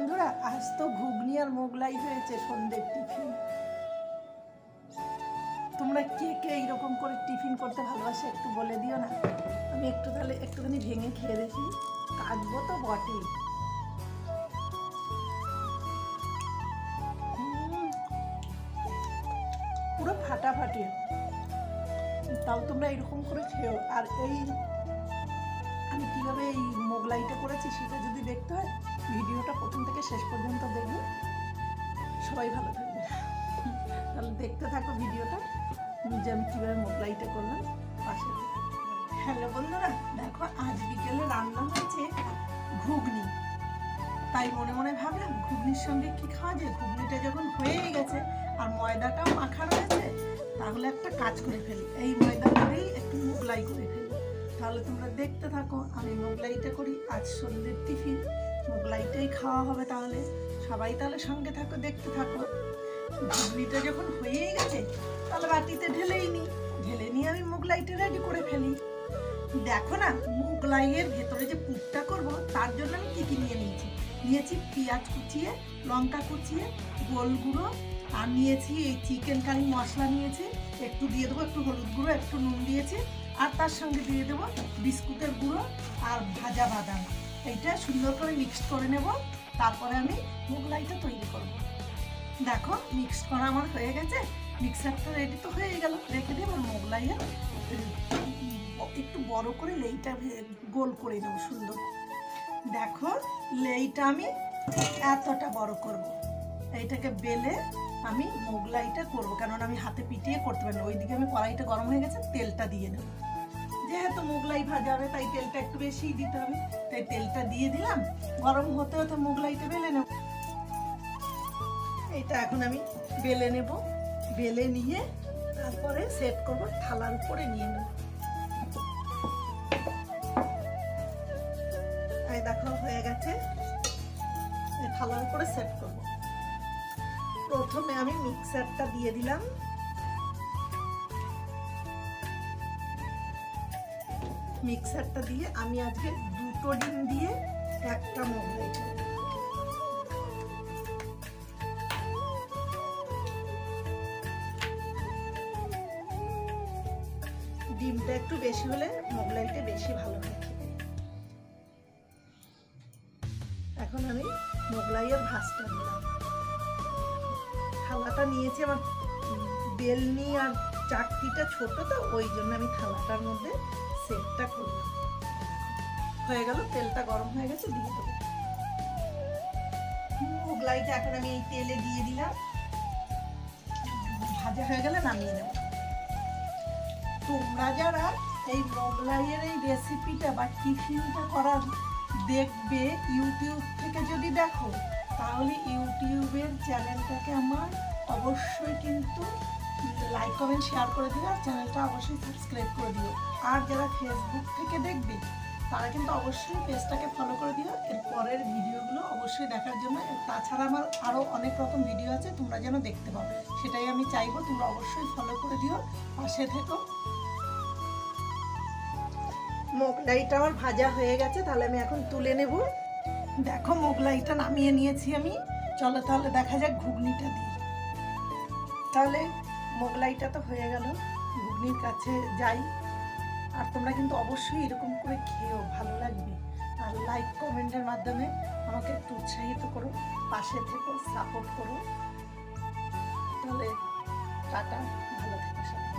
বন্ধুরা, আজ তো ঘুগনি আর মোগলাই হয়েছে সন্ধ্যের টিফিন। তোমরা কে কে এইরকম করে টিফিন করতে ভালোবাসে একটু বলে দিও না। আমি একটু তাহলে একটুখানি ভেঙে খেয়ে দেখি, কাটবো তো বটেই। পুরো ফাটাফাটি। তাও তোমরা এরকম করে খেও। আর এই আমি কীভাবে এই মোগলাইটা করেছি সেটা যদি দেখতে হয়, ভিডিওটা প্রথম থেকে শেষ পর্যন্ত দেখবে। সবাই ভালো থাকবে। তাহলে দেখতে থাকো ভিডিওটা, যে আমি কীভাবে মোগলাইটা করলাম পাশে। হ্যালো বন্ধুরা, দেখো আজ বিকেলে রান্না হয়েছে ঘুগনি। তাই মনে মনে ভাবলাম ঘুগনির সঙ্গে কি খাওয়া যায়। ঘুগনিটা যখন হয়েই গেছে আর ময়দাটাও মাখা রয়েছে, তাহলে একটা কাজ করে ফেলি, এই ময়দাটাতেই একটু মোগলাই করে ফেলি। তাহলে তোমরা দেখতে থাকো আমি মোগলাইটা করি। আজ সন্ধ্যের টিফিন মোগলাইটাই খাওয়া হবে। তাহলে সবাই তাহলে সঙ্গে থাকো, দেখতে থাকো। ঘুগনিটা যখন হয়েই গেছে, তাহলে বাটিতে ঢেলে নিয়ে আমি মোগলাইটা রেডি করে ফেলি। দেখো না, মোগলাইয়ের ভেতরে যে পুরটা করব, তার জন্য আমি কী কী নিয়েছি পেঁয়াজ কুচিয়ে, লঙ্কা কুচিয়ে, গোল গুঁড়ো, আর নিয়েছি এই চিকেন কারি মশলা নিয়েছি, একটু দিয়ে দেবো, একটু হলুদ গুঁড়ো, একটু নুন দিয়েছি, আর তার সঙ্গে দিয়ে দেবো বিস্কুটের গুঁড়ো আর ভাজা বাদাম। এইটা সুন্দর করে মিক্স করে নেব। তারপরে আমি মোগলাইটা তৈরি করব। দেখো মিক্স করা আমার হয়ে গেছে, মিক্সারটা রেডি তো হয়ে গেল। রেখে দেব মোগলাইয়ের একটু বড় করে লেইটা গোল করে নেব সুন্দর। দেখো লেইটা আমি এতটা বড় করব। এইটাকে বেলে আমি মোগলাইটা করব, কারণ আমি হাতে পিটিয়ে করতে পারি না। ওইদিকে আমি কড়াইটা গরম হয়ে গেছে, তেলটা দিয়ে নেব। যেহেতু মোগলাই ভাজা হবে, তাই তেলটা একটু বেশিই দিতে হবে। তাই তেলটা দিয়ে দিলাম। গরম হতে হতে মোগলাইটা বেলে নেব। এটা এখন আমি বেলে নেব। বেলে নিয়ে তারপরে সেট করব, থালার উপরে নিয়ে নেব। এই দেখো হয়ে গেছে, এই থালার উপরে সেট করব। প্রথমে আমি মিক্সারটা দিয়ে দিলাম। মিক্সারটা দিয়ে আমি আজকে 2টো ডিম দিয়ে একটা মোগলাই করব। ডিমটা একটু বেশি হলে মোগলাইটা বেশি ভালো হয়। এখন আমি মোগলাইয়ের ভাজটা নিলাম। থালাটা নিয়েছি, আমার বেলনি আর চাকতিটা ছোট, তো ওই জন্য আমি থালাটার মধ্যে সেটটা করলাম। হয়ে গেল, তেলটা গরম হয়ে গেছে, দিয়ে দেবো মোগলাইটা। এখন আমি এই তেলে দিয়ে দিলাম। ভাজা হয়ে গেলে নামিয়ে নেব। তোমরা যারা এই মোগলাইয়ের এই রেসিপিটা বা টিফিনটা করার দেখবে ইউটিউব থেকে যদি দেখো, তাহলে ইউটিউবের চ্যানেলটাকে আমার অবশ্যই কিন্তু লাইক কমেন্ট শেয়ার করে দিও, আর চ্যানেলটা অবশ্যই সাবস্ক্রাইব করে দিও। আর যারা ফেসবুক থেকে দেখবে, তারা কিন্তু অবশ্যই পেজটাকে ফলো করে দিও। এর পরের ভিডিওগুলো অবশ্যই দেখার জন্য। তাছাড়া আমার আরও অনেক রকম ভিডিও আছে, তোমরা যেন দেখতে পাও, সেটাই আমি চাইবো। তোমরা অবশ্যই ফলো করে দিও, পাশে থেকো। মোগলাইটা আমার ভাজা হয়ে গেছে, তাহলে আমি এখন তুলে নেব। দেখো মোগলাইটা নামিয়ে নিয়েছি আমি। চলো তাহলে দেখা যাক ঘুগনিটা দিই। তাহলে মোগলাইটা তো হয়ে গেল, ঘুগনির কাছে যাই। আর তোমরা কিন্তু অবশ্যই এরকম করে খেয়েও, ভালো লাগবে। আর লাইক কমেন্টের মাধ্যমে আমাকে একটু উৎসাহিত করো, পাশে থেকো, সাপোর্ট করো। তাহলে টাটা, ভালো থেকো সবাই।